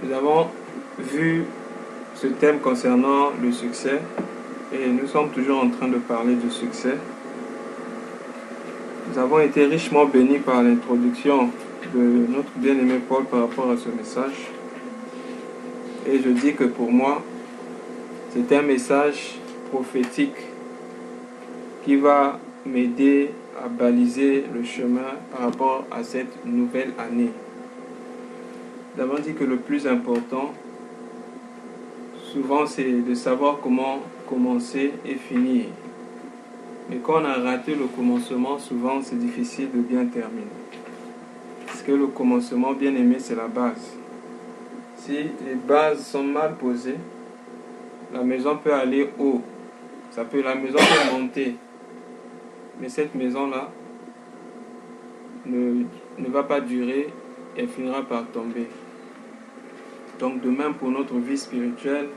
Nous avons vu ce thème concernant le succès et nous sommes toujours en train de parler du succès. Nous avons été richement bénis par l'introduction de notre bien-aimé Paul par rapport à ce message. Et je dis que pour moi, c'est un message prophétique qui va m'aider à baliser le chemin par rapport à cette nouvelle année. Nous avons dit que le plus important, souvent, c'est de savoir comment commencer et finir. Mais quand on a raté le commencement, souvent, c'est difficile de bien terminer. Parce que le commencement, bien aimé, c'est la base. Si les bases sont mal posées, la maison peut aller haut. La maison peut monter. Mais cette maison-là ne va pas durer et finira par tomber. Donc de même pour notre vie spirituelle,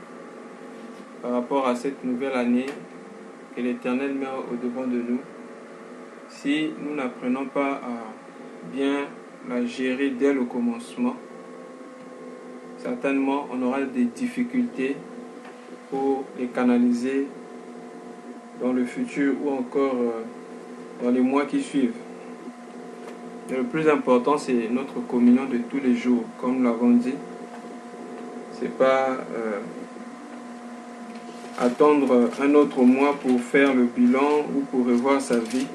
par rapport à cette nouvelle année que l'Éternel met au-devant de nous, si nous n'apprenons pas à bien la gérer dès le commencement, certainement on aura des difficultés pour les canaliser dans le futur ou encore dans les mois qui suivent. Et le plus important, c'est notre communion de tous les jours, comme nous l'avons dit. C'est pas attendre un autre mois pour faire le bilan ou pour revoir sa vie,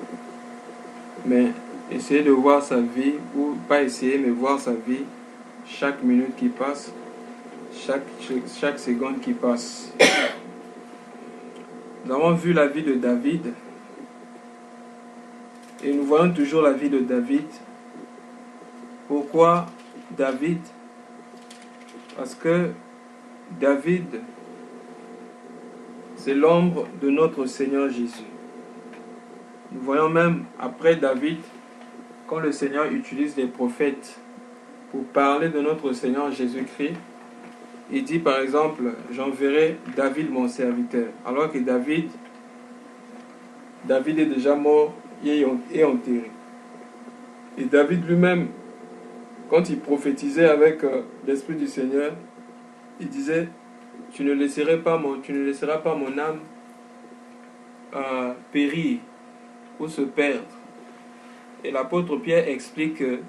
mais essayer de voir sa vie, ou pas essayer, mais voir sa vie chaque minute qui passe, chaque seconde qui passe. Nous avons vu la vie de David, et nous voyons toujours la vie de David. Pourquoi David? Parce que David, c'est l'ombre de notre Seigneur Jésus. Nous voyons même après David, quand le Seigneur utilise les prophètes pour parler de notre Seigneur Jésus-Christ, il dit par exemple, j'enverrai David mon serviteur. Alors que David est déjà mort et enterré. Et David lui-même, quand il prophétisait avec l'Esprit du Seigneur, il disait, tu ne laisseras pas mon âme périr ou se perdre. Et l'apôtre Pierre explique que,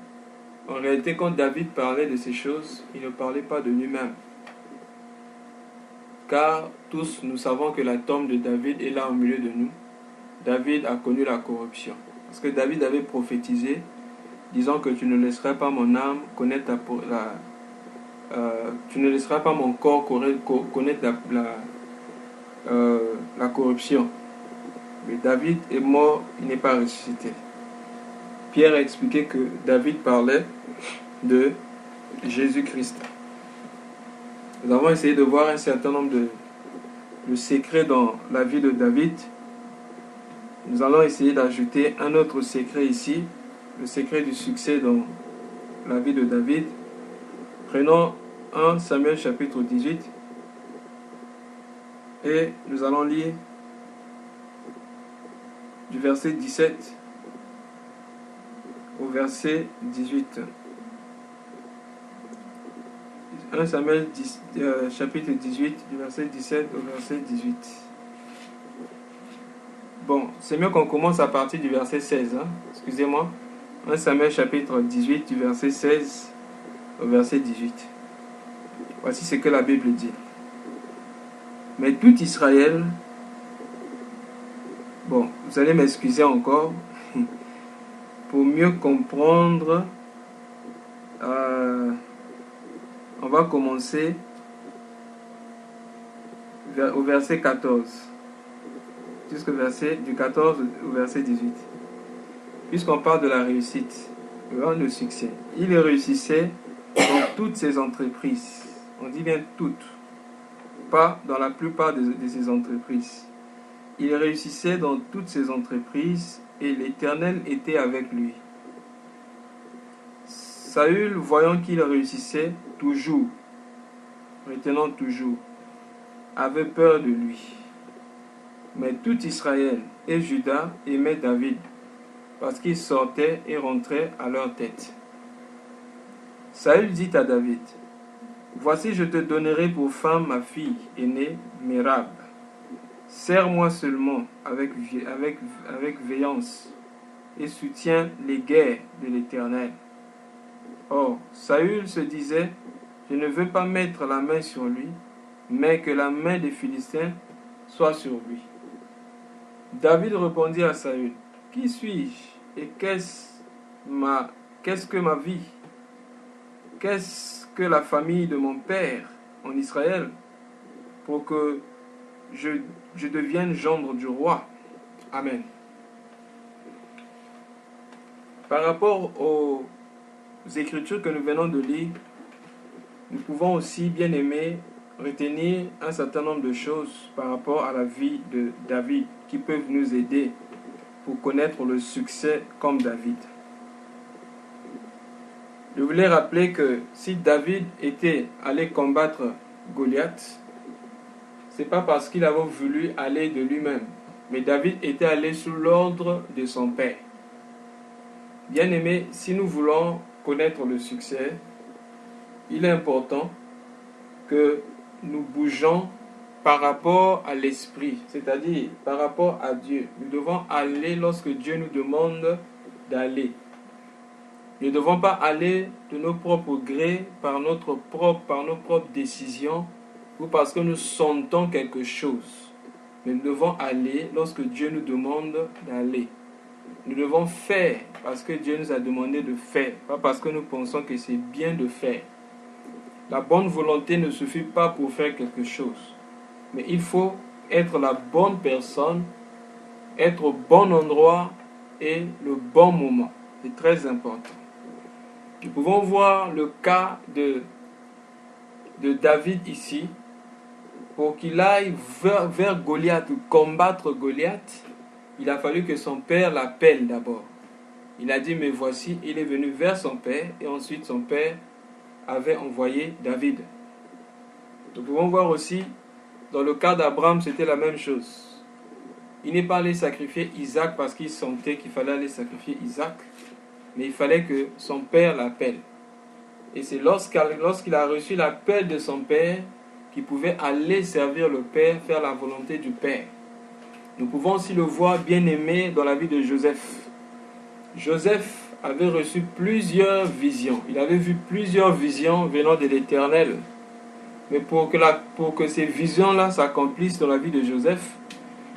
en réalité, quand David parlait de ces choses, il ne parlait pas de lui-même. Car tous nous savons que la tombe de David est là au milieu de nous. David a connu la corruption. Parce que David avait prophétisé, disant que tu ne laisseras pas mon âme connaître tu ne laisseras pas mon corps connaître la corruption. Mais David est mort, il n'est pas ressuscité. Pierre a expliqué que David parlait de Jésus-Christ. Nous avons essayé de voir un certain nombre de secrets dans la vie de David. Nous allons essayer d'ajouter un autre secret ici, le secret du succès dans la vie de David. Prenons 1 Samuel chapitre 18 et nous allons lire du verset 17 au verset 18. 1 Samuel chapitre 18 du verset 17 au verset 18. Bon, c'est mieux qu'on commence à partir du verset 16. Excusez-moi. 1 Samuel chapitre 18 du verset 16 au verset 18. Voici ce que la Bible dit. Mais tout Israël, bon, vous allez m'excuser encore, pour mieux comprendre, on va commencer au verset 14, du 14 au verset 18. Puisqu'on parle de la réussite, le succès. Il réussissait dans toutes ses entreprises. On dit bien toutes, pas dans la plupart de ses entreprises. Il réussissait dans toutes ses entreprises et l'Éternel était avec lui. Saül, voyant qu'il réussissait toujours, retenant toujours, avait peur de lui. Mais tout Israël et Juda aimaient David parce qu'il sortait et rentrait à leur tête. Saül dit à David, Voici, je te donnerai pour femme ma fille aînée, Mérab. Sers-moi seulement avec veillance et soutiens les guerres de l'Éternel. Or, Saül se disait, je ne veux pas mettre la main sur lui, mais que la main des Philistins soit sur lui. David répondit à Saül, qui suis-je et qu'est-ce que ma vie? Qu'est-ce que la famille de mon père en Israël pour que je devienne gendre du roi? Amen. Par rapport aux Écritures que nous venons de lire, nous pouvons aussi, bien aimés, retenir un certain nombre de choses par rapport à la vie de David qui peuvent nous aider pour connaître le succès comme David. Je voulais rappeler que si David était allé combattre Goliath, ce n'est pas parce qu'il avait voulu aller de lui-même, mais David était allé sous l'ordre de son père. Bien aimé, si nous voulons connaître le succès, il est important que nous bougeons par rapport à l'esprit, c'est-à-dire par rapport à Dieu. Nous devons aller lorsque Dieu nous demande d'aller. Nous ne devons pas aller de nos propres grés, par nos propres décisions, ou parce que nous sentons quelque chose. Mais nous devons aller lorsque Dieu nous demande d'aller. Nous devons faire parce que Dieu nous a demandé de faire, pas parce que nous pensons que c'est bien de faire. La bonne volonté ne suffit pas pour faire quelque chose. Mais il faut être la bonne personne, être au bon endroit et le bon moment. C'est très important. Nous pouvons voir le cas de David ici. Pour qu'il aille vers Goliath ou combattre Goliath, il a fallu que son père l'appelle d'abord. Il a dit, mais voici, il est venu vers son père et ensuite son père avait envoyé David. Nous pouvons voir aussi, dans le cas d'Abraham, c'était la même chose. Il n'est pas allé sacrifier Isaac parce qu'il sentait qu'il fallait aller sacrifier Isaac, mais il fallait que son père l'appelle. Et c'est lorsqu'il a reçu l'appel de son père qu'il pouvait aller servir le Père, faire la volonté du Père. Nous pouvons aussi le voir bien aimé dans la vie de Joseph. Joseph avait reçu plusieurs visions. Il avait vu plusieurs visions venant de l'Éternel. Mais pour que ces visions-là s'accomplissent dans la vie de Joseph,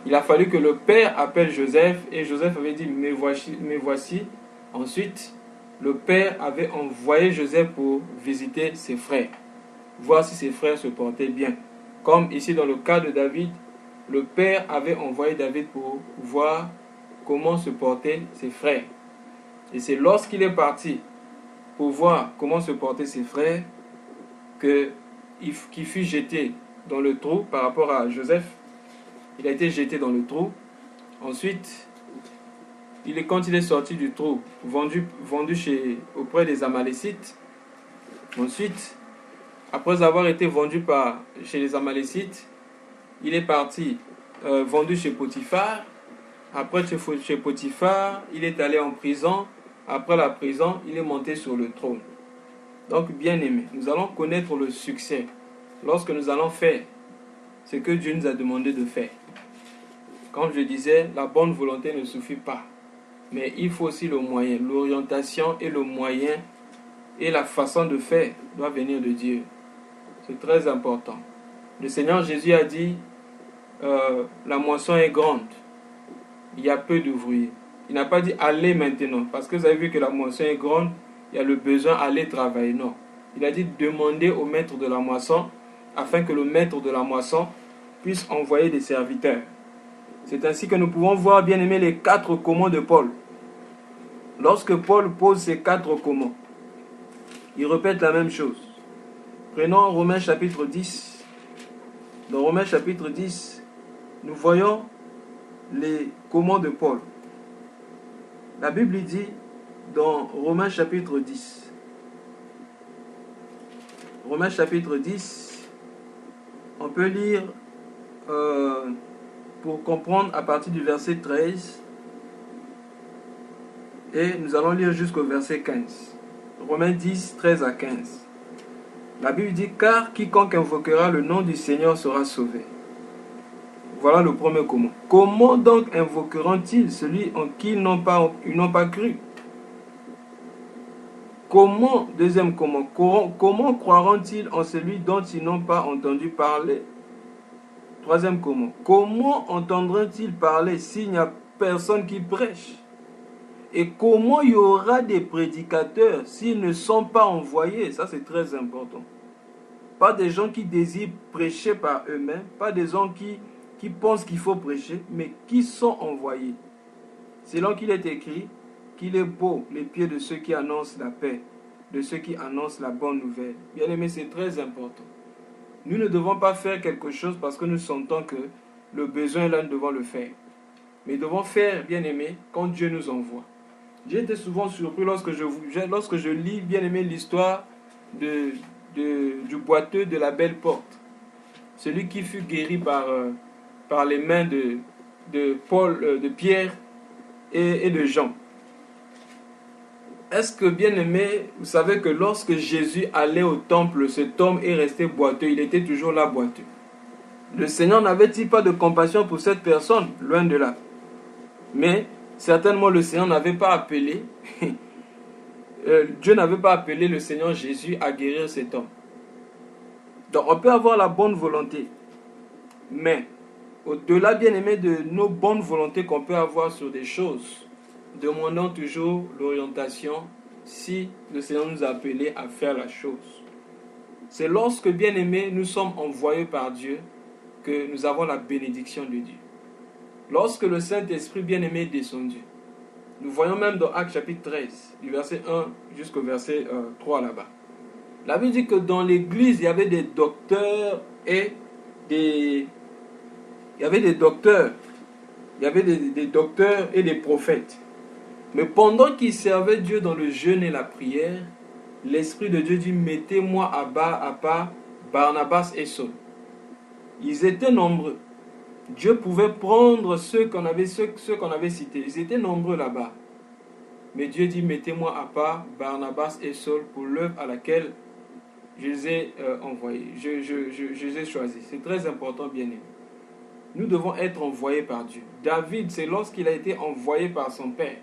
il a fallu que le Père appelle Joseph. Et Joseph avait dit, mais voici. Ensuite, le Père avait envoyé Joseph pour visiter ses frères, voir si ses frères se portaient bien. Comme ici dans le cas de David, le père avait envoyé David pour voir comment se portaient ses frères. Et c'est lorsqu'il est parti pour voir comment se portaient ses frères qu'il fut jeté dans le trou par rapport à Joseph. Il a été jeté dans le trou. Ensuite, quand il est sorti du trou, vendu auprès des Amalécites. Ensuite, après avoir été vendu chez les Amalécites, il est parti vendu chez Potiphar. Après chez Potiphar, il est allé en prison. Après la prison, il est monté sur le trône. Donc, bien aimé, nous allons connaître le succès lorsque nous allons faire ce que Dieu nous a demandé de faire. Comme je disais, la bonne volonté ne suffit pas. Mais il faut aussi le moyen. L'orientation et le moyen et la façon de faire doit venir de Dieu. C'est très important. Le Seigneur Jésus a dit, la moisson est grande. Il y a peu d'ouvriers. Il n'a pas dit allez maintenant. Parce que vous avez vu que la moisson est grande, il y a le besoin d'aller travailler. Non. Il a dit demandez au maître de la moisson afin que le maître de la moisson puisse envoyer des serviteurs. C'est ainsi que nous pouvons voir, bien aimé, les 4 commandes de Paul. Lorsque Paul pose ces 4 commandes, il répète la même chose. Prenons Romains chapitre 10. Dans Romains chapitre 10, nous voyons les commandes de Paul. La Bible dit dans Romains chapitre 10. Romains chapitre 10, on peut lire pour comprendre à partir du verset 13 et nous allons lire jusqu'au verset 15. Romains 10, 13 à 15. La Bible dit, car quiconque invoquera le nom du Seigneur sera sauvé. Voilà le premier comment. Comment donc invoqueront-ils celui en qui ils n'ont pas cru? Comment, deuxième comment, comment croiront-ils en celui dont ils n'ont pas entendu parler? Troisième comment entendront-ils parler s'il n'y a personne qui prêche? Et comment il y aura des prédicateurs s'ils ne sont pas envoyés? Ça, c'est très important. Pas des gens qui désirent prêcher par eux-mêmes, pas des gens qui pensent qu'il faut prêcher, mais qui sont envoyés. Selon qu'il est écrit, qu'il est beau les pieds de ceux qui annoncent la paix, de ceux qui annoncent la bonne nouvelle. Bien aimé, c'est très important. Nous ne devons pas faire quelque chose parce que nous sentons que le besoin est là, nous devons le faire. Mais nous devons faire, bien aimé, quand Dieu nous envoie. J'ai été souvent surpris lorsque je lis, bien aimé, l'histoire du boiteux de la belle porte. Celui qui fut guéri par les mains de Pierre et de Jean. Est-ce que, bien aimé, vous savez que lorsque Jésus allait au temple, cet homme est resté boiteux, il était toujours là boiteux. Le Seigneur n'avait-il pas de compassion pour cette personne? Loin de là. Mais certainement le Seigneur n'avait pas appelé, Dieu n'avait pas appelé le Seigneur Jésus à guérir cet homme. Donc on peut avoir la bonne volonté, mais au-delà, bien aimé, de nos bonnes volontés qu'on peut avoir sur des choses, demandons toujours l'orientation si le Seigneur nous a appelés à faire la chose. C'est lorsque, bien aimé, nous sommes envoyés par Dieu que nous avons la bénédiction de Dieu. Lorsque le Saint-Esprit bien-aimé est descendu, nous voyons même dans Actes chapitre 13, du verset 1 jusqu'au verset 3 là-bas. La Bible dit que dans l'église, il y avait des docteurs et des prophètes. Mais pendant qu'ils servaient Dieu dans le jeûne et la prière, l'Esprit de Dieu dit, mettez-moi à part Barnabas et Saul. Ils étaient nombreux. Dieu pouvait prendre ceux qu'on avait cités. Ils étaient nombreux là-bas. Mais Dieu dit, mettez-moi à part Barnabas et Saul pour l'œuvre à laquelle je les ai envoyés. Je les ai choisis. C'est très important, bien-aimé. Nous devons être envoyés par Dieu. David, c'est lorsqu'il a été envoyé par son père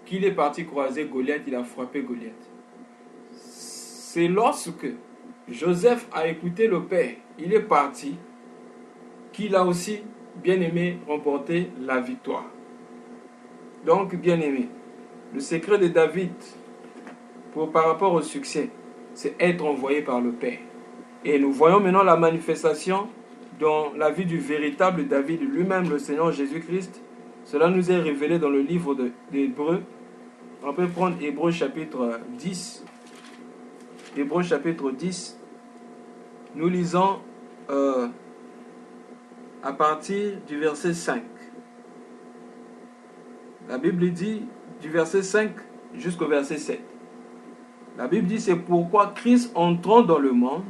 qu'il est parti croiser Goliath, il a frappé Goliath. C'est lorsque Joseph a écouté le père, il est parti, qu'il a aussi, bien aimé, remporté la victoire. Donc, bien aimé, le secret de David, par rapport au succès, c'est être envoyé par le Père. Et nous voyons maintenant la manifestation dans la vie du véritable David, lui-même, le Seigneur Jésus-Christ. Cela nous est révélé dans le livre d'Hébreux. On peut prendre Hébreux chapitre 10. Hébreux chapitre 10. Nous lisons à partir du verset 5. La Bible dit du verset 5 jusqu'au verset 7. La Bible dit, c'est pourquoi Christ entrant dans le monde,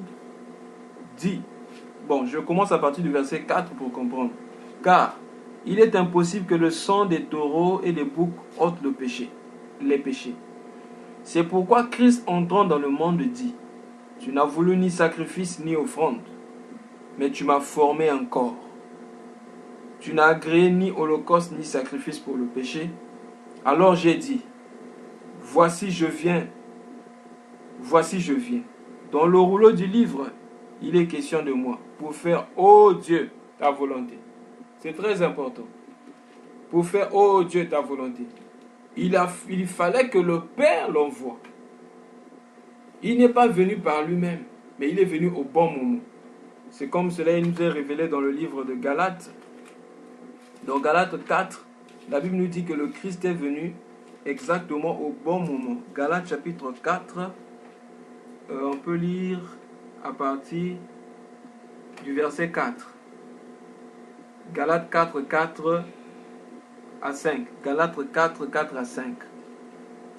dit, bon, je commence à partir du verset 4 pour comprendre. Car il est impossible que le sang des taureaux et des boucs ôte les péchés. C'est pourquoi Christ entrant dans le monde dit, tu n'as voulu ni sacrifice ni offrande, mais tu m'as formé un corps. Tu n'as agréé ni holocauste ni sacrifice pour le péché. Alors j'ai dit, voici je viens. Dans le rouleau du livre, il est question de moi, pour faire, ô Dieu, ta volonté. C'est très important. Pour faire, ô Dieu, ta volonté. Il fallait que le Père l'envoie. Il n'est pas venu par lui-même, mais il est venu au bon moment. C'est comme cela, il nous est révélé dans le livre de Galates. Dans Galates 4, la Bible nous dit que le Christ est venu exactement au bon moment. Galates chapitre 4, on peut lire à partir du verset 4. Galates 4, 4 à 5. Galates 4, 4 à 5.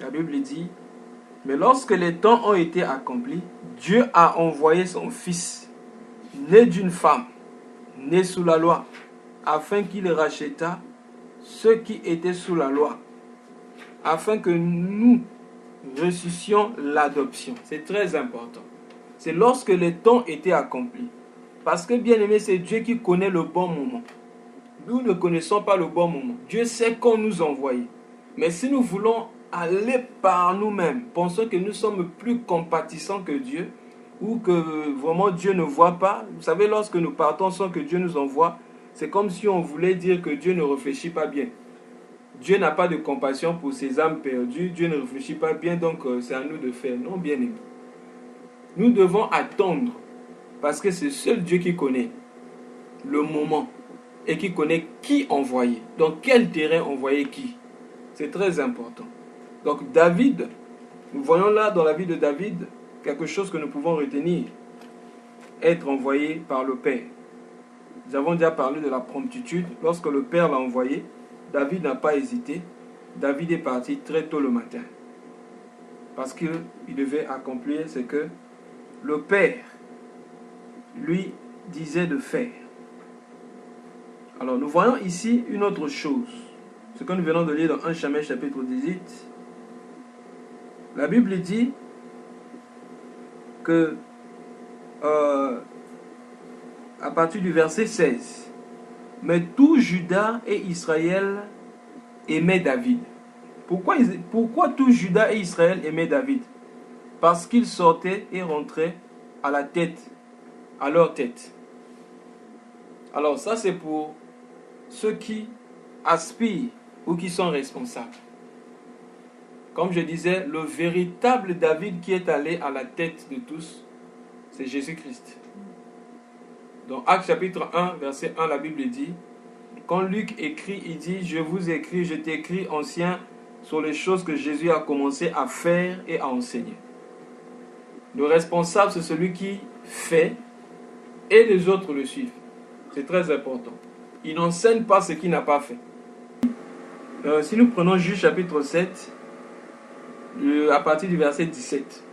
La Bible dit, mais lorsque les temps ont été accomplis, Dieu a envoyé son Fils, né d'une femme, né sous la loi, afin qu'il rachètât ceux qui étaient sous la loi, afin que nous reçussions l'adoption. C'est très important. c'est lorsque les temps étaient accomplis. Parce que, bien aimé, c'est Dieu qui connaît le bon moment. Nous ne connaissons pas le bon moment. Dieu sait quand nous envoyer. Mais si nous voulons aller par nous-mêmes, pensons que nous sommes plus compatissants que Dieu, ou que vraiment Dieu ne voit pas. Vous savez, lorsque nous partons sans que Dieu nous envoie, c'est comme si on voulait dire que Dieu ne réfléchit pas bien. Dieu n'a pas de compassion pour ses âmes perdues. Dieu ne réfléchit pas bien, donc c'est à nous de faire. Non, bien aimé. Nous devons attendre, parce que c'est seul Dieu qui connaît le moment et qui connaît qui envoyer. Dans quel terrain envoyer qui. C'est très important. Donc David, nous voyons là dans la vie de David quelque chose que nous pouvons retenir. Être envoyé par le Père. Nous avons déjà parlé de la promptitude. Lorsque le Père l'a envoyé, David n'a pas hésité. David est parti très tôt le matin. Parce qu'il devait accomplir ce que le Père lui disait de faire. Alors nous voyons ici une autre chose. Ce que nous venons de lire dans 1 Samuel chapitre 18. La Bible dit que à partir du verset 16, mais tout Juda et Israël aimaient David. Pourquoi tout Juda et Israël aimaient David? Parce qu'il sortait et rentrait à la tête, à leur tête. Alors ça c'est pour ceux qui aspirent ou qui sont responsables. Comme je disais, le véritable David qui est allé à la tête de tous, c'est Jésus-Christ. Dans Actes chapitre 1, verset 1, la Bible dit, quand Luc écrit, il dit, je vous écris, je t'écris, ancien, sur les choses que Jésus a commencé à faire et à enseigner. Le responsable, c'est celui qui fait et les autres le suivent. C'est très important. Il n'enseigne pas ce qu'il n'a pas fait. Si nous prenons Juge chapitre 7, à partir du verset 17,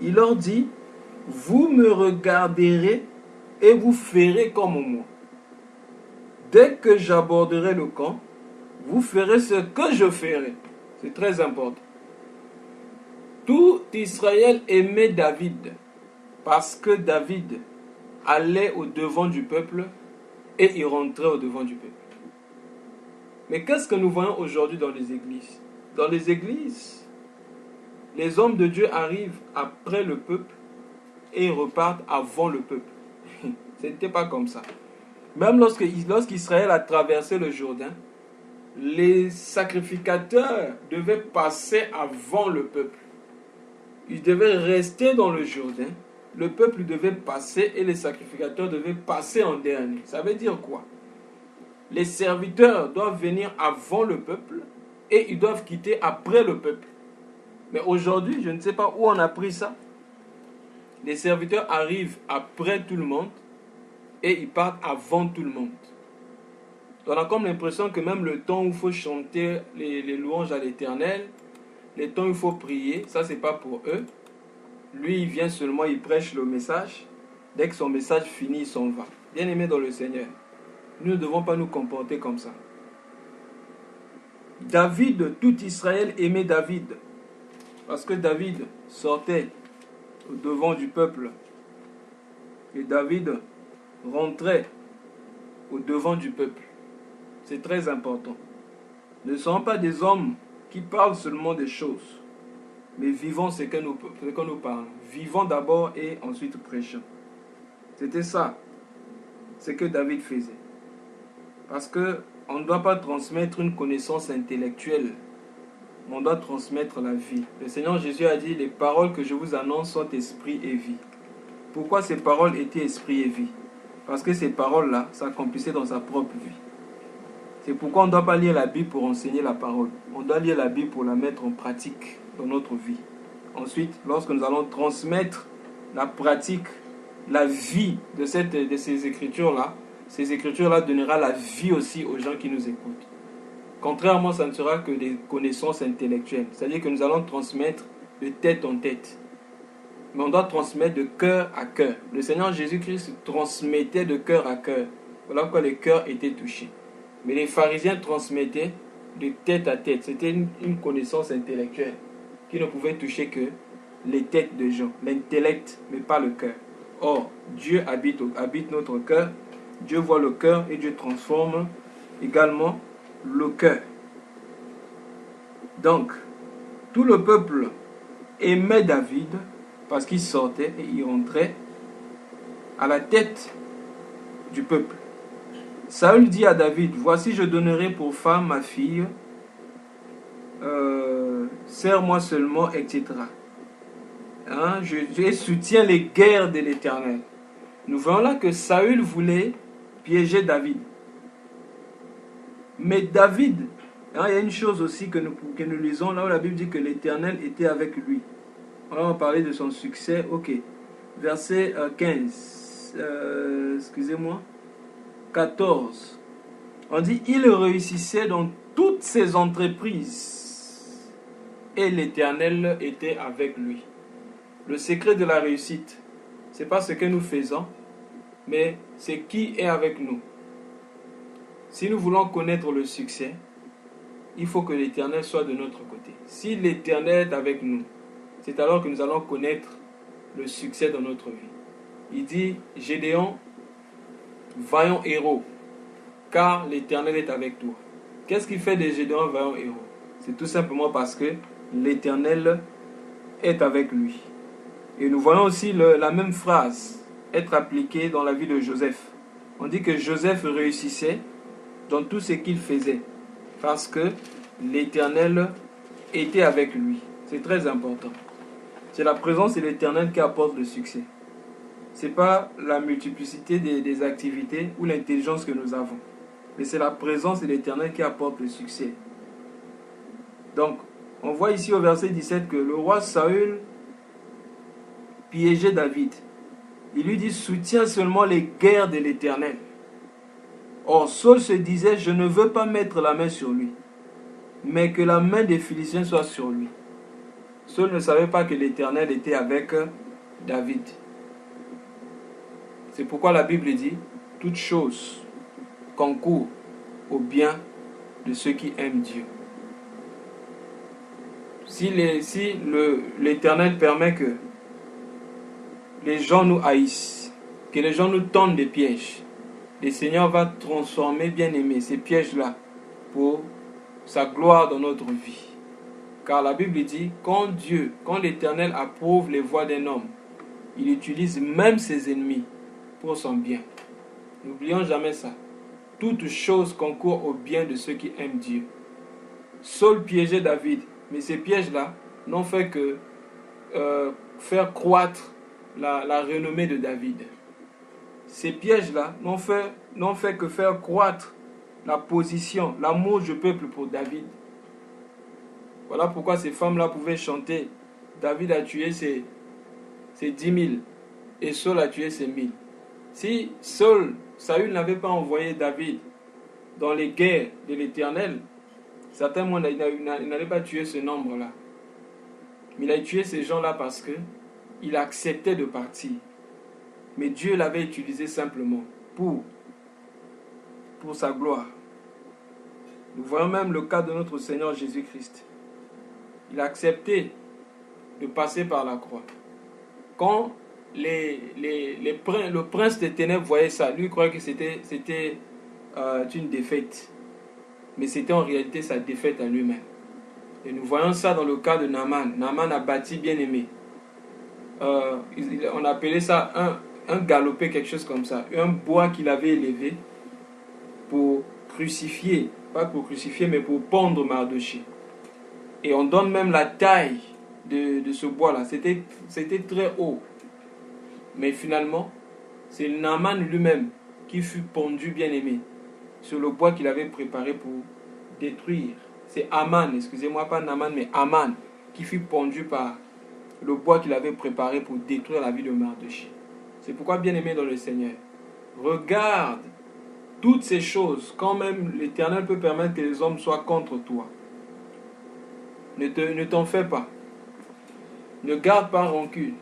il leur dit, vous me regarderez et vous ferez comme moi. Dès que j'aborderai le camp, vous ferez ce que je ferai. C'est très important. Tout Israël aimait David parce que David allait au devant du peuple et il rentrait au devant du peuple. Mais qu'est-ce que nous voyons aujourd'hui dans les églises? Dans les églises, les hommes de Dieu arrivent après le peuple et ils repartent avant le peuple. Ce n'était pas comme ça. Même lorsqu'Israël a traversé le Jourdain, les sacrificateurs devaient passer avant le peuple. Ils devaient rester dans le Jourdain. Le peuple devait passer et les sacrificateurs devaient passer en dernier. Ça veut dire quoi? Les serviteurs doivent venir avant le peuple et ils doivent quitter après le peuple. Mais aujourd'hui, je ne sais pas où on a pris ça. Les serviteurs arrivent après tout le monde et ils partent avant tout le monde. On a comme l'impression que même le temps où il faut chanter les louanges à l'Éternel, les temps où il faut prier, ça c'est pas pour eux. Lui, il vient seulement, il prêche le message. Dès que son message finit, il s'en va. Bien-aimés dans le Seigneur, nous ne devons pas nous comporter comme ça. David, tout Israël aimait David. Parce que David sortait au devant du peuple. Et David rentrait au devant du peuple. C'est très important. Ne sommes pas des hommes qui parlent seulement des choses, mais vivons ce que nous parlons. Vivons d'abord et ensuite prêchons. C'était ça, ce que David faisait. Parce qu'on ne doit pas transmettre une connaissance intellectuelle, mais on doit transmettre la vie. Le Seigneur Jésus a dit, les paroles que je vous annonce sont esprit et vie. Pourquoi ces paroles étaient esprit et vie? Parce que ces paroles-là s'accomplissaient dans sa propre vie. C'est pourquoi on ne doit pas lire la Bible pour enseigner la parole. On doit lire la Bible pour la mettre en pratique dans notre vie. Ensuite, lorsque nous allons transmettre la pratique, la vie de ces écritures-là, ces écritures-là donneront la vie aussi aux gens qui nous écoutent. Contrairement, ça ne sera que des connaissances intellectuelles. C'est-à-dire que nous allons transmettre de tête en tête. Mais on doit transmettre de cœur à cœur. Le Seigneur Jésus-Christ transmettait de cœur à cœur. Voilà pourquoi les cœurs étaient touchés. Mais les pharisiens transmettaient de tête à tête. C'était une connaissance intellectuelle qui ne pouvait toucher que les têtes de gens, l'intellect, mais pas le cœur. Or, Dieu habite notre cœur, Dieu voit le cœur et Dieu transforme également le cœur. Donc, tout le peuple aimait David parce qu'il sortait et il rentrait à la tête du peuple. Saül dit à David, voici je donnerai pour femme ma fille, serre-moi seulement, etc. Je soutiens les guerres de l'Éternel. Nous voyons là que Saül voulait piéger David. Mais David, il y a une chose aussi que nous lisons là où la Bible dit que l'Éternel était avec lui. On va parler de son succès. Ok. Verset 15. Excusez-moi. 14. On dit, il réussissait dans toutes ses entreprises et l'Éternel était avec lui. Le secret de la réussite, ce n'est pas ce que nous faisons, mais c'est qui est avec nous. Si nous voulons connaître le succès, il faut que l'Éternel soit de notre côté. Si l'Éternel est avec nous, c'est alors que nous allons connaître le succès dans notre vie. Il dit, Gédéon, vaillant héros, car l'Éternel est avec toi. Qu'est-ce qui fait de Gédéon vaillant héros? C'est tout simplement parce que l'Éternel est avec lui. Et nous voyons aussi la même phrase être appliquée dans la vie de Joseph. On dit que Joseph réussissait dans tout ce qu'il faisait parce que l'Éternel était avec lui. C'est très important. C'est la présence de l'Éternel qui apporte le succès. Ce n'est pas la multiplicité des activités ou l'intelligence que nous avons, mais c'est la présence de l'Éternel qui apporte le succès. Donc, on voit ici au verset 17 que le roi Saül piégeait David. Il lui dit, soutiens seulement les guerres de l'Éternel. Or, Saül se disait, je ne veux pas mettre la main sur lui, mais que la main des Philistins soit sur lui. Saül ne savait pas que l'Éternel était avec David. C'est pourquoi la Bible dit, toute chose concourt au bien de ceux qui aiment Dieu. Si l'Éternel permet que les gens nous haïssent, que les gens nous tendent des pièges, le Seigneur va transformer, bien aimé, ces pièges-là pour sa gloire dans notre vie. Car la Bible dit, quand l'Éternel approuve les voies d'un homme, il utilise même ses ennemis pour son bien. N'oublions jamais ça. Toute chose concourt au bien de ceux qui aiment Dieu. Saül piégeait David, mais ces pièges-là n'ont fait que faire croître la renommée de David. Ces pièges-là n'ont fait que faire croître la position, l'amour du peuple pour David. Voilà pourquoi ces femmes-là pouvaient chanter. David a tué ses 10 000 et Saül a tué ses 1000. Si Saül n'avait pas envoyé David dans les guerres de l'Éternel, certainement il n'allait pas tuer ce nombre-là. Mais il a tué ces gens-là parce qu'il acceptait de partir. Mais Dieu l'avait utilisé simplement pour sa gloire. Nous voyons même le cas de notre Seigneur Jésus-Christ. Il a accepté de passer par la croix. Quand le prince des ténèbres voyait ça, lui croyait que c'était une défaite. Mais c'était en réalité sa défaite à lui-même. Et nous voyons ça dans le cas de Naaman. Naaman a bâti bien-aimé. On appelait ça un galopé, quelque chose comme ça. Un bois qu'il avait élevé pour crucifier. Pas pour crucifier, mais pour pendre Mardochée. Et on donne même la taille de ce bois-là. C'était très haut. Mais finalement, c'est Naaman lui-même qui fut pendu, bien-aimé, sur le bois qu'il avait préparé pour détruire. C'est Aman, excusez-moi, pas Naaman, mais Aman, qui fut pendu par le bois qu'il avait préparé pour détruire la vie de Mardochée. C'est pourquoi, bien-aimé dans le Seigneur, regarde toutes ces choses, quand même l'Éternel peut permettre que les hommes soient contre toi. Ne t'en fais pas. Ne garde pas rancune.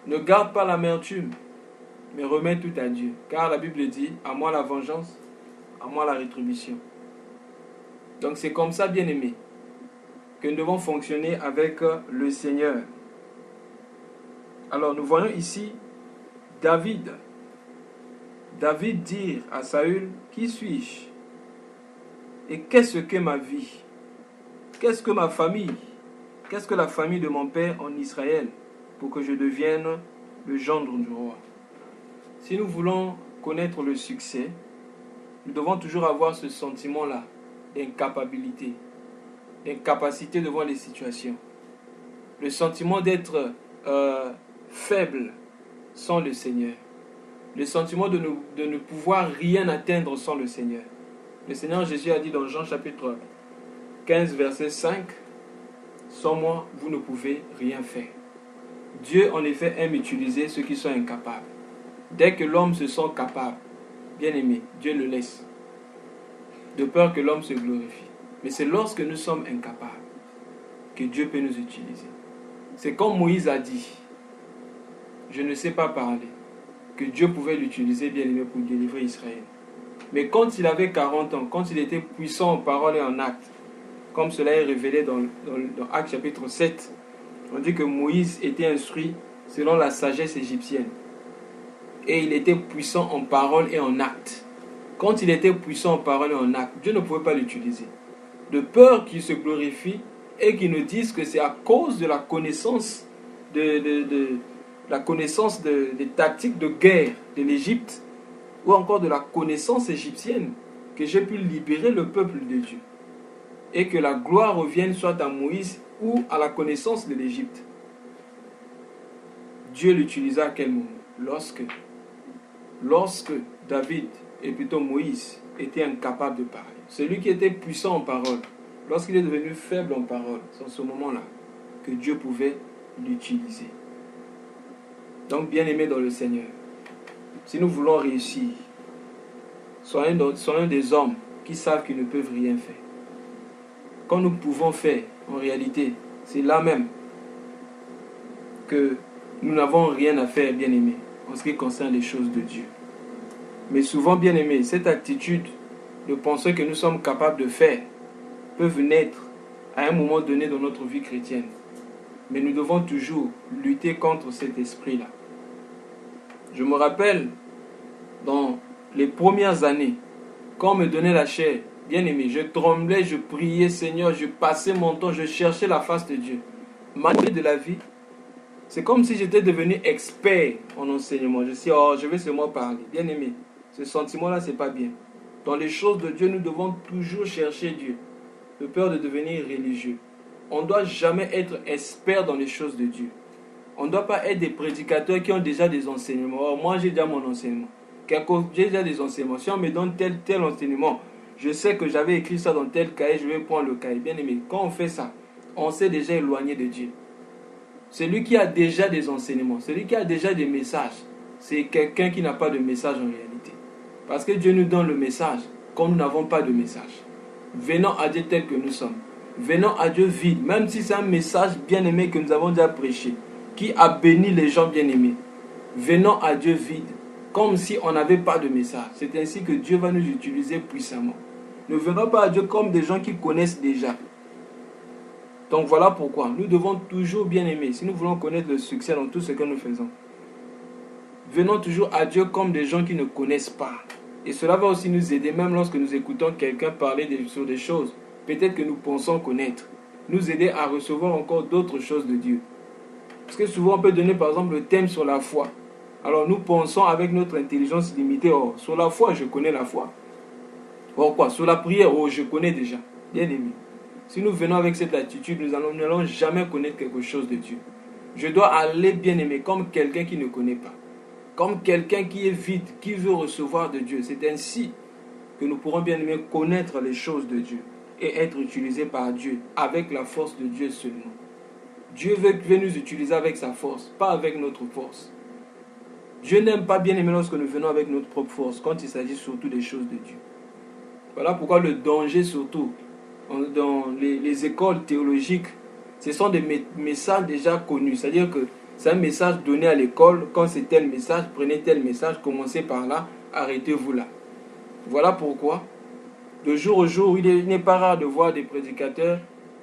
Ne garde pas l'amertume, mais remets tout à Dieu. Car la Bible dit, à moi la vengeance, à moi la rétribution. Donc c'est comme ça, bien-aimé. que nous devons fonctionner avec le Seigneur. Alors nous voyons ici David dire à Saül, qui suis-je? Et qu'est-ce que ma vie? Qu'est-ce que ma famille? Qu'est-ce que la famille de mon père en Israël pour que je devienne le gendre du roi? Si nous voulons connaître le succès, nous devons toujours avoir ce sentiment-là d'incapabilité, d'incapacité devant les situations. Le sentiment d'être faible sans le Seigneur. Le sentiment de ne pouvoir rien atteindre sans le Seigneur. Le Seigneur Jésus a dit dans Jean chapitre 15, verset 5, « Sans moi, vous ne pouvez rien faire. » Dieu, en effet, aime utiliser ceux qui sont incapables. Dès que l'homme se sent capable, bien aimé, Dieu le laisse, de peur que l'homme se glorifie. Mais c'est lorsque nous sommes incapables que Dieu peut nous utiliser. C'est comme Moïse a dit, « Je ne sais pas parler », que Dieu pouvait l'utiliser, bien aimé, pour délivrer Israël. Mais quand il avait 40 ans, quand il était puissant en parole et en acte, comme cela est révélé dans Actes chapitre 7, on dit que Moïse était instruit selon la sagesse égyptienne. Et il était puissant en parole et en acte. Quand il était puissant en parole et en acte, Dieu ne pouvait pas l'utiliser. De peur qu'il se glorifie et qu'il nous dise que c'est à cause de la connaissance des tactiques de guerre de l'Égypte ou encore de la connaissance égyptienne que j'ai pu libérer le peuple de Dieu. Et que la gloire revienne soit à Moïse ou à la connaissance de l'Égypte. Dieu l'utilisa à quel moment? Lorsque David, et plutôt Moïse, était incapable de parler. Celui qui était puissant en parole, lorsqu'il est devenu faible en parole, c'est en ce moment-là que Dieu pouvait l'utiliser. Donc, bien-aimés dans le Seigneur, si nous voulons réussir, soyons des hommes qui savent qu'ils ne peuvent rien faire. Quand nous pouvons faire, en réalité, c'est là même que nous n'avons rien à faire, bien-aimés, en ce qui concerne les choses de Dieu. Mais souvent, bien-aimés, cette attitude de penser que nous sommes capables de faire peut naître à un moment donné dans notre vie chrétienne. Mais nous devons toujours lutter contre cet esprit-là. Je me rappelle, dans les premières années, quand on me donnait la chair, bien-aimé, je tremblais, je priais, Seigneur, je passais mon temps, je cherchais la face de Dieu. Malgré de la vie, c'est comme si j'étais devenu expert en enseignement. Je sais, je vais seulement parler. Bien-aimé, ce sentiment-là, c'est pas bien. Dans les choses de Dieu, nous devons toujours chercher Dieu, de peur de devenir religieux. On ne doit jamais être expert dans les choses de Dieu. On ne doit pas être des prédicateurs qui ont déjà des enseignements. Or, moi, j'ai déjà mon enseignement. J'ai déjà des enseignements. Si on me donne tel enseignement, je sais que j'avais écrit ça dans tel cahier, je vais prendre le cahier. Bien aimé, quand on fait ça, on s'est déjà éloigné de Dieu. Celui qui a déjà des enseignements, celui qui a déjà des messages, c'est quelqu'un qui n'a pas de message en réalité. Parce que Dieu nous donne le message quand nous n'avons pas de message. Venons à Dieu tel que nous sommes. Venons à Dieu vide, même si c'est un message bien-aimé que nous avons déjà prêché, qui a béni les gens bien-aimés. Venons à Dieu vide, comme si on n'avait pas de message. C'est ainsi que Dieu va nous utiliser puissamment. Ne venons pas à Dieu comme des gens qui connaissent déjà. Donc voilà pourquoi nous devons toujours bien aimer, si nous voulons connaître le succès dans tout ce que nous faisons. Venons toujours à Dieu comme des gens qui ne connaissent pas. Et cela va aussi nous aider, même lorsque nous écoutons quelqu'un parler sur des choses, peut-être que nous pensons connaître, nous aider à recevoir encore d'autres choses de Dieu. Parce que souvent on peut donner par exemple le thème sur la foi. Alors nous pensons avec notre intelligence limitée, sur la foi, je connais la foi. Or quoi? Sur la prière, je connais déjà. Bien aimé. Si nous venons avec cette attitude, nous n'allons jamais connaître quelque chose de Dieu. Je dois aller, bien aimé, comme quelqu'un qui ne connaît pas. Comme quelqu'un qui est vide, qui veut recevoir de Dieu. C'est ainsi que nous pourrons, bien aimé, connaître les choses de Dieu et être utilisés par Dieu, avec la force de Dieu seulement. Dieu veut nous utiliser avec sa force, pas avec notre force. Dieu n'aime pas, bien aimé, lorsque nous venons avec notre propre force, quand il s'agit surtout des choses de Dieu. Voilà pourquoi le danger surtout, dans les écoles théologiques, ce sont des messages déjà connus. C'est-à-dire que c'est un message donné à l'école. Quand c'est tel message, prenez tel message, commencez par là, arrêtez-vous là. Voilà pourquoi, de jour au jour, il n'est pas rare de voir des prédicateurs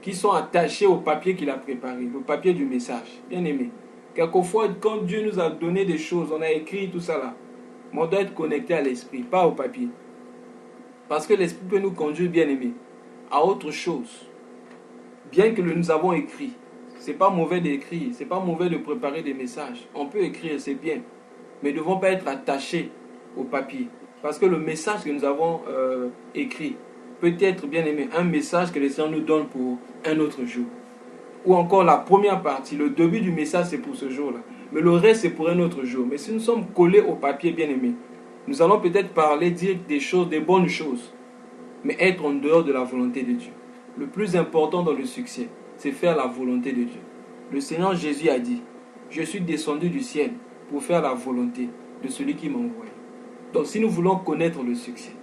qui sont attachés au papier qu'il a préparé, le papier du message. Bien aimé. Quelquefois, quand Dieu nous a donné des choses, on a écrit tout ça là, mais on doit être connecté à l'esprit, pas au papier. Parce que l'esprit peut nous conduire, bien aimé, à autre chose. Bien que nous avons écrit, c'est pas mauvais d'écrire, c'est pas mauvais de préparer des messages. On peut écrire, c'est bien, mais ne devons pas être attachés au papier. Parce que le message que nous avons écrit peut être, bien aimé, un message que le Seigneur nous donne pour un autre jour. Ou encore la première partie, le début du message c'est pour ce jour-là. Mais le reste c'est pour un autre jour. Mais si nous sommes collés au papier, bien aimé, nous allons peut-être parler, dire des choses, des bonnes choses, mais être en dehors de la volonté de Dieu. Le plus important dans le succès, c'est faire la volonté de Dieu. Le Seigneur Jésus a dit, je suis descendu du ciel pour faire la volonté de celui qui m'a envoyé. Donc si nous voulons connaître le succès,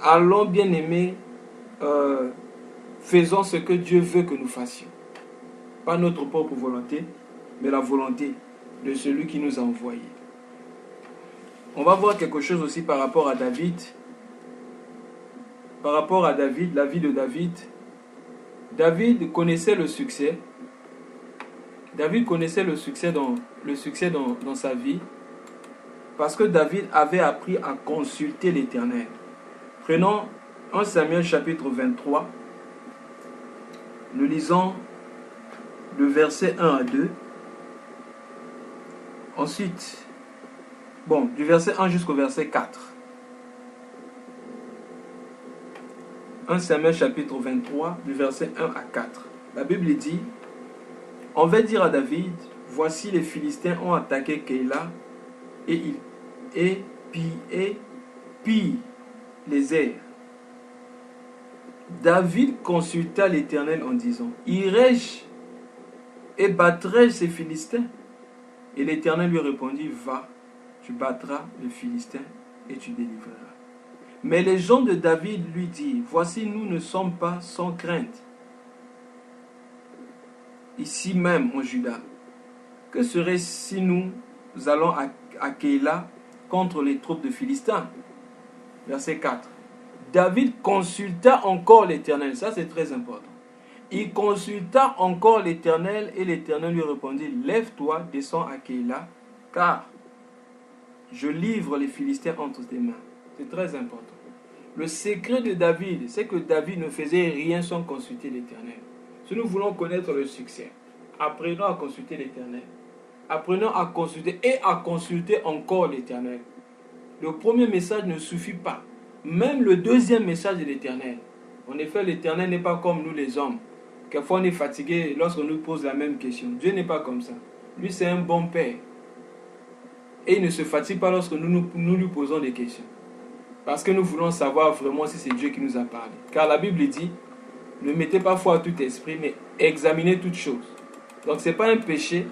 allons, bien aimés, faisons ce que Dieu veut que nous fassions. Pas notre propre volonté, mais la volonté de celui qui nous a envoyés. On va voir quelque chose aussi par rapport à David. Par rapport à David, la vie de David. David connaissait le succès. David connaissait le succès dans sa vie. Parce que David avait appris à consulter l'Éternel. Prenons 1 Samuel chapitre 23. Nous lisons le verset 1 à 2. Ensuite, du verset 1 jusqu'au verset 4. 1 Samuel chapitre 23, du verset 1 à 4. La Bible dit, on va dire à David, voici les Philistins ont attaqué Keïla et pillent les airs. David consulta l'Éternel en disant, irai-je et battrai-je ces Philistins? Et l'Éternel lui répondit, va, tu battras les Philistins et tu délivreras. Mais les gens de David lui dirent, voici nous ne sommes pas sans crainte, ici même en Juda. Que serait si nous allons à Keïla contre les troupes de Philistins? Verset 4. David consulta encore l'Éternel, ça c'est très important. Il consulta encore l'Éternel et l'Éternel lui répondit, lève-toi, descends à Keïla, car je livre les Philistins entre tes mains. C'est très important. Le secret de David, c'est que David ne faisait rien sans consulter l'Éternel. Si nous voulons connaître le succès, apprenons à consulter l'Éternel. Apprenons à consulter et à consulter encore l'Éternel. Le premier message ne suffit pas. Même le deuxième message de l'Éternel. En effet, l'Éternel n'est pas comme nous les hommes. Quelquefois on est fatigué lorsqu'on nous pose la même question. Dieu n'est pas comme ça. Lui c'est un bon Père. Et il ne se fatigue pas lorsque nous lui posons des questions. Parce que nous voulons savoir vraiment si c'est Dieu qui nous a parlé. Car la Bible dit, ne mettez pas foi à tout esprit, mais examinez toutes choses. Donc ce n'est pas un péché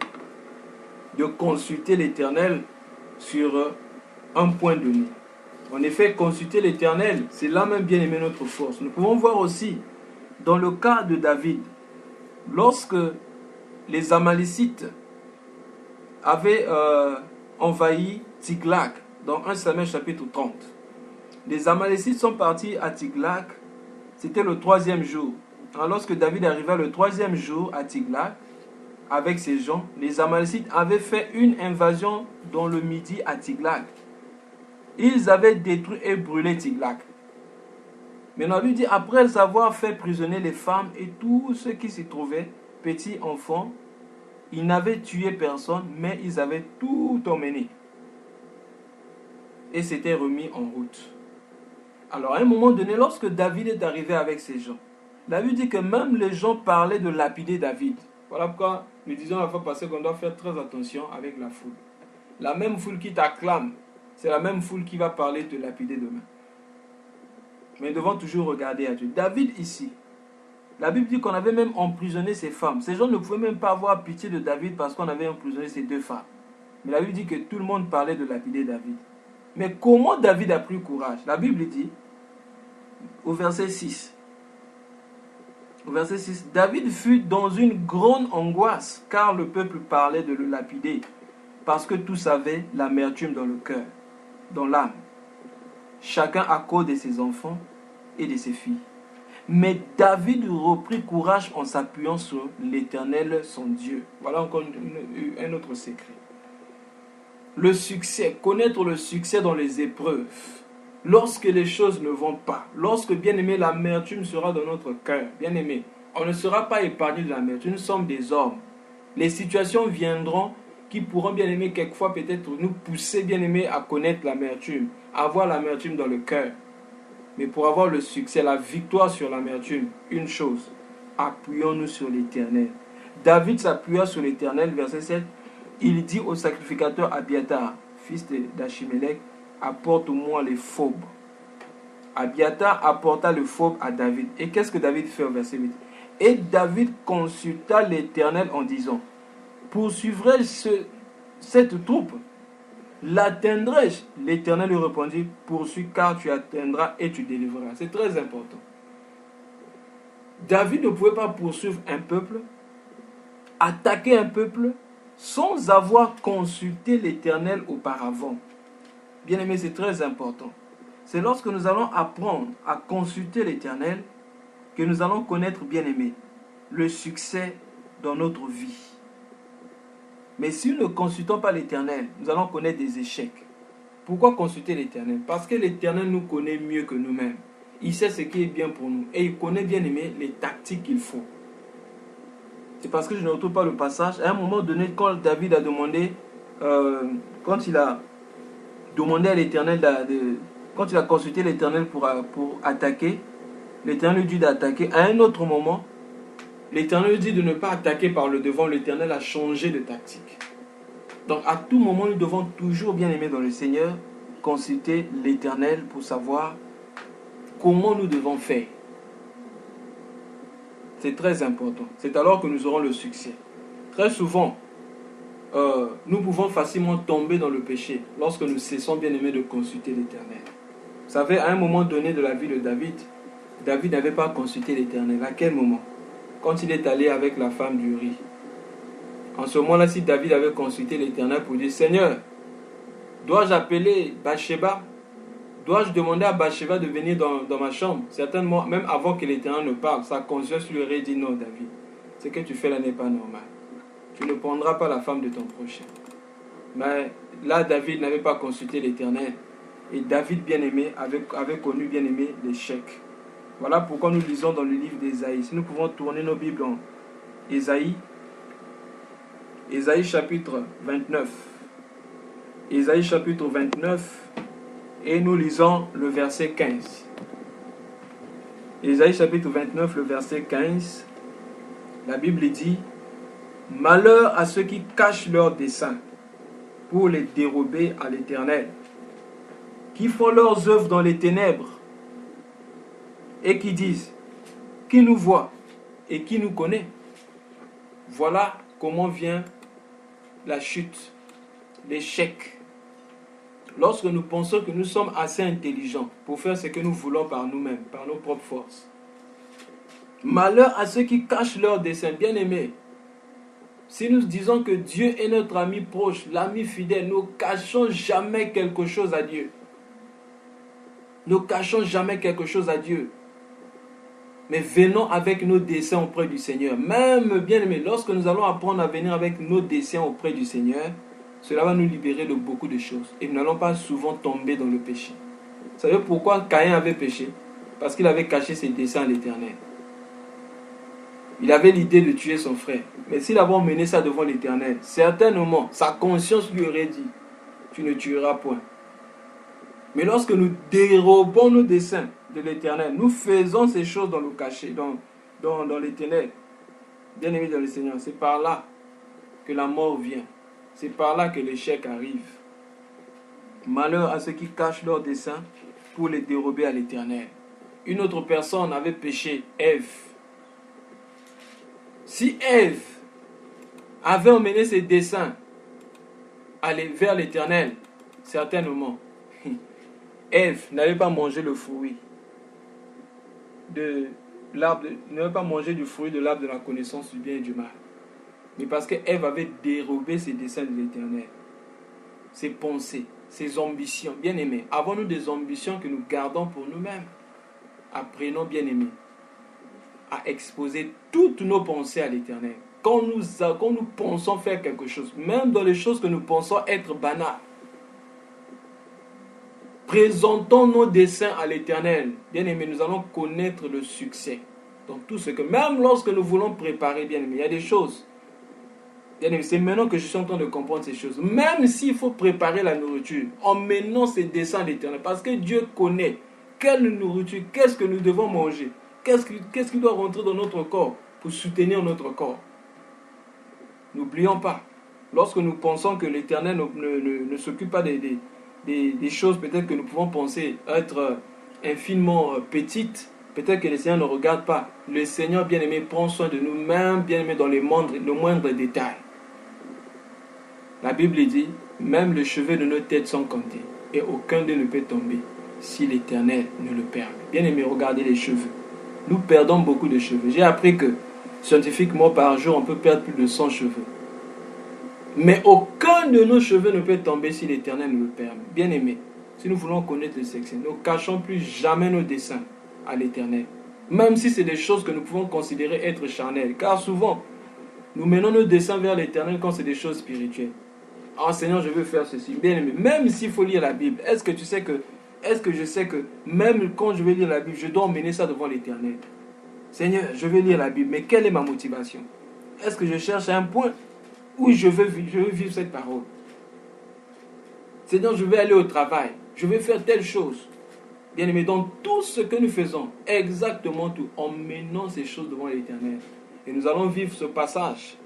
de consulter l'Éternel sur un point donné. En effet, consulter l'Éternel, c'est là même bien aimer notre force. Nous pouvons voir aussi, dans le cas de David, lorsque les Amalécites avaient envahi Tiglac, dans 1 Samuel chapitre 30. Les Amalécites sont partis à Tiglac, c'était le 3e jour. Alors, lorsque David arriva le 3e jour à Tiglac, avec ses gens, les Amalécites avaient fait une invasion dans le midi à Tiglac. Ils avaient détruit et brûlé Tiglac. Mais on a vu dire, après avoir fait prisonnier les femmes et tous ceux qui s'y trouvaient, petits enfants, ils n'avaient tué personne, mais ils avaient tout emmené. Et s'étaient remis en route. Alors à un moment donné, lorsque David est arrivé avec ses gens, David dit que même les gens parlaient de lapider David. Voilà pourquoi nous disons la fois passée qu'on doit faire très attention avec la foule. La même foule qui t'acclame, c'est la même foule qui va parler de lapider demain. Mais nous devons toujours regarder à Dieu. David ici, la Bible dit qu'on avait même emprisonné ses femmes. Ces gens ne pouvaient même pas avoir pitié de David parce qu'on avait emprisonné ses 2 femmes. Mais la Bible dit que tout le monde parlait de lapider David. Mais comment David a pris courage? La Bible dit, au verset 6, David fut dans une grande angoisse, car le peuple parlait de le lapider, parce que tous avaient l'amertume dans le cœur, dans l'âme, chacun à cause de ses enfants et de ses filles. Mais David reprit courage en s'appuyant sur l'Éternel, son Dieu. Voilà encore un autre secret. Le succès, connaître le succès dans les épreuves. Lorsque les choses ne vont pas, lorsque, bien aimé, l'amertume sera dans notre cœur, bien aimé, on ne sera pas épargné de l'amertume, nous sommes des hommes. Les situations viendront qui pourront, bien aimé, quelquefois peut-être nous pousser, bien aimé, à connaître l'amertume, à avoir l'amertume dans le cœur. Mais pour avoir le succès, la victoire sur l'amertume, une chose, appuyons-nous sur l'Éternel. David s'appuya sur l'Éternel, verset 7, il dit au sacrificateur Abiathar, fils d'Achimélec, apporte-moi les faubes. Abiathar apporta le faube à David. Et qu'est-ce que David fait au verset 8? Et David consulta l'Éternel en disant, poursuivrai-je cette troupe? L'atteindrai-je? L'Éternel lui répondit, poursuis car tu atteindras et tu délivreras. C'est très important. David ne pouvait pas poursuivre un peuple, attaquer un peuple, sans avoir consulté l'Éternel auparavant. Bien aimé, c'est très important. C'est lorsque nous allons apprendre à consulter l'Éternel que nous allons connaître, bien aimé, le succès dans notre vie. Mais si nous ne consultons pas l'Éternel, nous allons connaître des échecs. Pourquoi consulter l'Éternel? Parce que l'Éternel nous connaît mieux que nous-mêmes. Il sait ce qui est bien pour nous. Et il connaît, bien aimé, les tactiques qu'il faut. C'est parce que je ne retrouve pas le passage. À un moment donné, quand David a demandé, quand il a demandé à l'Éternel, quand il a consulté l'Éternel pour attaquer, l'Éternel lui dit d'attaquer. À un autre moment, l'Éternel lui dit de ne pas attaquer par le devant. L'Éternel a changé de tactique. Donc à tout moment, nous devons toujours, bien aimer dans le Seigneur, consulter l'Éternel pour savoir comment nous devons faire. C'est très important. C'est alors que nous aurons le succès. Très souvent, nous pouvons facilement tomber dans le péché lorsque nous cessons, bien aimé, de consulter l'Éternel. Vous savez, à un moment donné de la vie de David, David n'avait pas consulté l'Éternel. À quel moment? Quand il est allé avec la femme d'Uri. En ce moment-là, si David avait consulté l'Éternel pour dire, Seigneur, dois-je appeler Bathsheba? Dois-je demander à Bathsheba de venir dans ma chambre? Certainement, même avant que l'Éternel ne parle, sa conscience lui aurait dit, non David, ce que tu fais là n'est pas normal. Tu ne prendras pas la femme de ton prochain. Mais là, David n'avait pas consulté l'Éternel. Et David, bien-aimé, avait connu, bien-aimé, l'échec. Voilà pourquoi nous lisons dans le livre d'Ésaïe. Si nous pouvons tourner nos Bibles en Ésaïe. Ésaïe chapitre 29. Ésaïe chapitre 29. Et nous lisons le verset 15. Ésaïe chapitre 29, le verset 15. La Bible dit, malheur à ceux qui cachent leurs desseins pour les dérober à l'Éternel, qui font leurs œuvres dans les ténèbres et qui disent, qui nous voit et qui nous connaît? Voilà comment vient la chute, l'échec. Lorsque nous pensons que nous sommes assez intelligents pour faire ce que nous voulons par nous-mêmes, par nos propres forces. Malheur à ceux qui cachent leurs desseins. Bien-aimés, si nous disons que Dieu est notre ami proche, l'ami fidèle, nous ne cachons jamais quelque chose à Dieu. Nous ne cachons jamais quelque chose à Dieu. Mais venons avec nos desseins auprès du Seigneur. Même, bien-aimés, lorsque nous allons apprendre à venir avec nos desseins auprès du Seigneur, cela va nous libérer de beaucoup de choses. Et nous n'allons pas souvent tomber dans le péché. Vous savez pourquoi Caïn avait péché? Parce qu'il avait caché ses desseins à l'Éternel. Il avait l'idée de tuer son frère. Mais s'il avait emmené ça devant l'Éternel, certainement, sa conscience lui aurait dit, tu ne tueras point. Mais lorsque nous dérobons nos desseins de l'Éternel, nous faisons ces choses dans le cachet, dans les ténèbres, bien aimé dans le Seigneur, c'est par là que la mort vient. C'est par là que l'échec arrive. Malheur à ceux qui cachent leurs desseins pour les dérober à l'Éternel. Une autre personne avait péché, Ève. Si Ève avait emmené ses desseins vers l'Éternel, certainement, Ève n'avait pas mangé le fruit de l'arbre, n'avait pas mangé du fruit de l'arbre de la connaissance du bien et du mal. Mais parce que Ève avait dérobé ses desseins de l'Éternel, ses pensées, ses ambitions. Bien-aimés, avons-nous des ambitions que nous gardons pour nous-mêmes? Apprenons, bien-aimés, à exposer toutes nos pensées à l'Éternel. Quand nous pensons faire quelque chose, même dans les choses que nous pensons être banales, présentons nos desseins à l'Éternel. Bien-aimés, nous allons connaître le succès dans tout ce que... Même lorsque nous voulons préparer, bien-aimés, il y a des choses. Bien-aimés, c'est maintenant que je suis en train de comprendre ces choses. Même s'il faut préparer la nourriture, en menant ces desseins à l'Éternel, parce que Dieu connaît quelle nourriture, qu'est-ce que nous devons manger, qu'est-ce qui doit rentrer dans notre corps pour soutenir notre corps. N'oublions pas, lorsque nous pensons que l'Éternel ne s'occupe pas des choses peut-être que nous pouvons penser être infiniment petites, peut-être que le Seigneur ne regarde pas. Le Seigneur bien-aimé prend soin de nous, même bien-aimé dans le moindre détail. La Bible dit, même les cheveux de nos têtes sont comptés, et aucun d'eux ne peut tomber si l'Éternel ne le permet. Bien-aimé, regardez les cheveux. Nous perdons beaucoup de cheveux. J'ai appris que scientifiquement, par jour, on peut perdre plus de 100 cheveux. Mais aucun de nos cheveux ne peut tomber si l'Éternel nous le permet. Bien-aimés, si nous voulons connaître le succès, ne cachons plus jamais nos desseins à l'Éternel. Même si c'est des choses que nous pouvons considérer être charnelles. Car souvent, nous menons nos desseins vers l'Éternel quand c'est des choses spirituelles. Ah Seigneur, je veux faire ceci. Bien-aimé, même s'il faut lire la Bible, est-ce que je sais que même quand je vais lire la Bible, je dois emmener ça devant l'Éternel? Seigneur, je vais lire la Bible, mais quelle est ma motivation? Est-ce que je cherche un point où je veux vivre cette parole? Seigneur, je vais aller au travail, je vais faire telle chose. Bien-aimé, dans tout ce que nous faisons, exactement tout, emmenons ces choses devant l'Éternel. Et nous allons vivre ce passage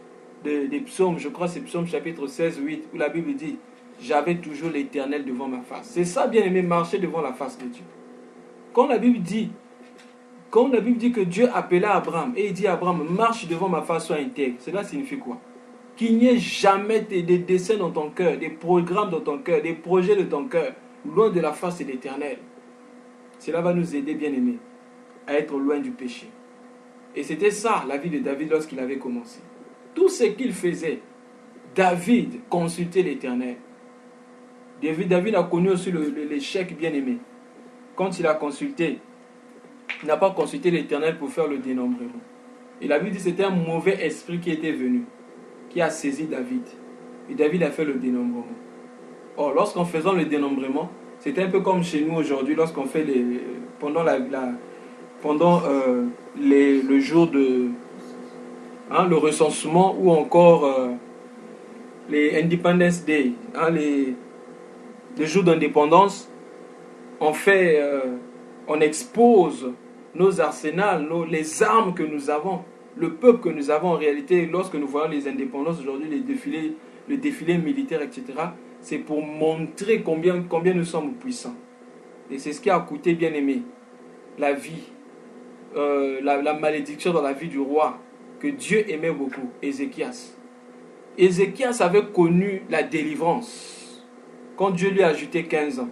des psaumes, je crois que c'est Psaume chapitre 16, 8, où la Bible dit, j'avais toujours l'Éternel devant ma face. C'est ça, bien-aimé, marcher devant la face de Dieu. Quand la Bible dit que Dieu appela Abraham, et il dit à Abraham, marche devant ma face, sois intègre, cela signifie quoi? Qu'il n'y ait jamais des desseins dans ton cœur, des programmes dans ton cœur, des projets de ton cœur, loin de la face de l'Éternel. Cela va nous aider, bien-aimés, à être loin du péché. Et c'était ça, la vie de David lorsqu'il avait commencé. Tout ce qu'il faisait, David consultait l'Éternel. David a connu aussi l'échec, bien-aimé. Quand il a consulté, il n'a pas consulté l'Éternel pour faire le dénombrement. Et la Bible dit que c'était un mauvais esprit qui était venu, qui a saisi David. Et David a fait le dénombrement. Or, lorsqu'en faisant le dénombrement, c'était un peu comme chez nous aujourd'hui, lorsqu'on fait le jour de le recensement, ou encore les Independence Day, les jours d'indépendance, on expose nos arsenals, les armes que nous avons, le peuple que nous avons en réalité. Lorsque nous voyons les indépendances aujourd'hui, le défilé militaire, etc., c'est pour montrer combien nous sommes puissants. Et c'est ce qui a coûté, bien aimé, la vie, la malédiction dans la vie du roi, que Dieu aimait beaucoup, Ézéchias. Ézéchias avait connu la délivrance quand Dieu lui a ajouté 15 ans.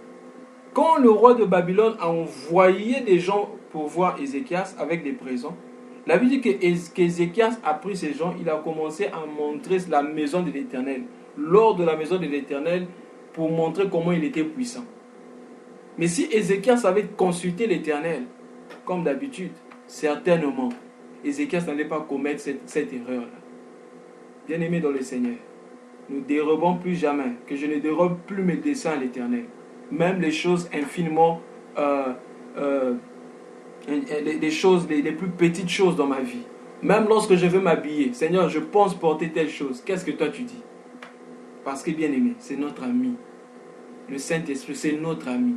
Quand le roi de Babylone a envoyé des gens pour voir Ézéchias avec des présents, la Bible dit qu'Ézéchias a pris ces gens, il a commencé à montrer la maison de l'Éternel, lors de la maison de l'Éternel, pour montrer comment il était puissant. Mais si Ézéchias avait consulté l'Éternel, comme d'habitude, certainement, Ézéchias n'allait pas commettre cette erreur-là. Bien-aimés dans le Seigneur, nous ne dérobons plus jamais, que je ne dérobe plus mes desseins à l'Éternel. Même les choses infiniment, les choses, les plus petites choses dans ma vie. Même lorsque je veux m'habiller, Seigneur, je pense porter telle chose. Qu'est-ce que toi tu dis? Parce que bien-aimé, c'est notre ami. Le Saint-Esprit, c'est notre ami.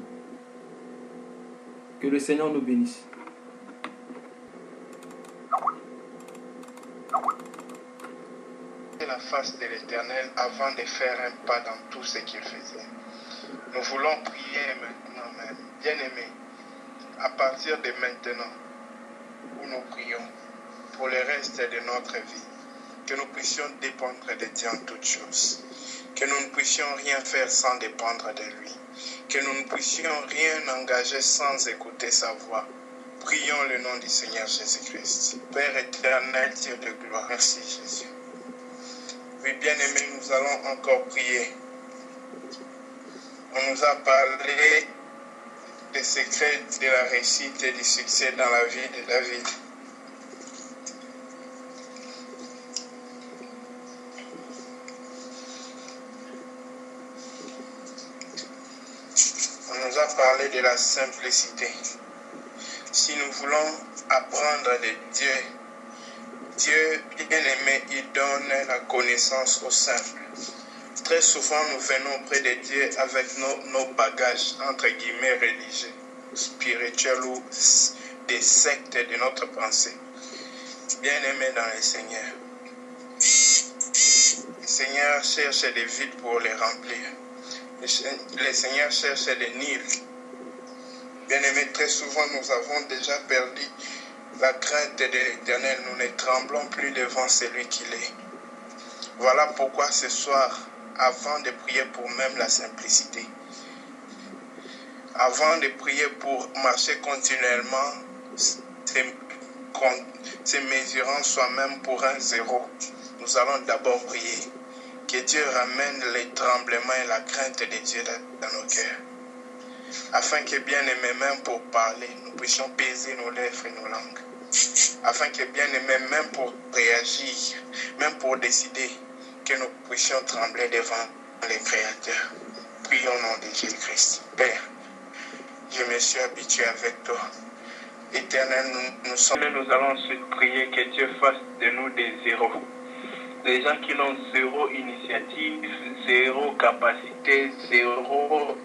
Que le Seigneur nous bénisse. La face de l'Éternel avant de faire un pas dans tout ce qu'il faisait. Nous voulons prier maintenant même, bien-aimés, à partir de maintenant, où nous prions pour le reste de notre vie, que nous puissions dépendre de Dieu en toutes choses, que nous ne puissions rien faire sans dépendre de lui, que nous ne puissions rien engager sans écouter sa voix. Prions le nom du Seigneur Jésus-Christ. Père éternel, Dieu de gloire, merci Jésus. Oui, bien-aimés, nous allons encore prier. On nous a parlé des secrets de la réussite et du succès dans la vie de David. parlé de la simplicité. Si nous voulons apprendre de Dieu, Dieu bien-aimé, il donne la connaissance aux simples. Très souvent, nous venons auprès de Dieu avec nos bagages, entre guillemets, religieux, spirituels ou des sectes de notre pensée. Bien-aimé dans le Seigneur, le Seigneur cherche des vides pour les remplir. Le Seigneur cherche des nids. Bien-aimé, très souvent, nous avons déjà perdu la crainte de l'Éternel. Nous ne tremblons plus devant celui qu'il est. Voilà pourquoi ce soir, avant de prier pour même la simplicité, avant de prier pour marcher continuellement, se mesurant soi-même pour un zéro, nous allons d'abord prier que Dieu ramène les tremblements et la crainte de Dieu dans nos cœurs, afin que bien-aimé, même pour parler, nous puissions peser nos lèvres et nos langues, afin que bien-aimé, même pour réagir, même pour décider, que nous puissions trembler devant le Créateur. Prions au nom de Jésus-Christ. Père, je me suis habitué avec toi. Éternel, nous allons ensuite prier que Dieu fasse de nous des zéros. Des gens qui ont zéro initiative, zéro capacité, zéro.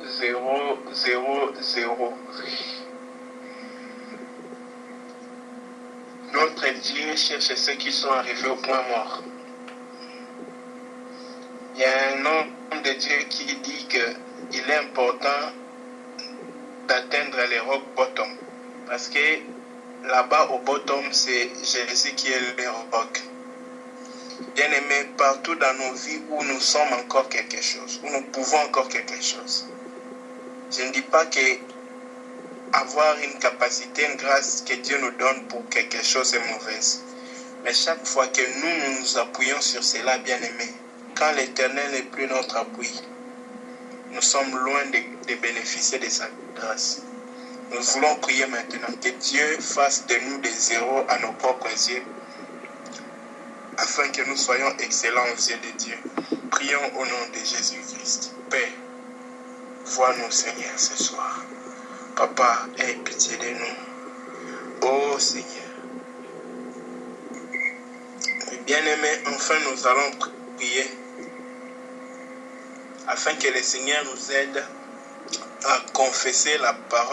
Notre Dieu cherche ceux qui sont arrivés au point mort. Il y a un homme de Dieu qui dit qu'il est important d'atteindre les rock bottom. Parce que là-bas au bottom, c'est Jésus qui est le rock. Bien-aimé, partout dans nos vies où nous sommes encore quelque chose, où nous pouvons encore quelque chose. Je ne dis pas que avoir une capacité, une grâce que Dieu nous donne pour quelque chose est mauvaise. Mais chaque fois que nous nous appuyons sur cela, bien-aimé, quand l'Éternel n'est plus notre appui, nous sommes loin de bénéficier de sa grâce. Nous voulons prier maintenant que Dieu fasse de nous des zéros à nos propres yeux, afin que nous soyons excellents aux yeux de Dieu. Prions au nom de Jésus-Christ. Père, vois-nous, Seigneur, ce soir. Papa, aie pitié de nous. Oh Seigneur. Bien-aimés, enfin nous allons prier afin que le Seigneur nous aide à confesser la parole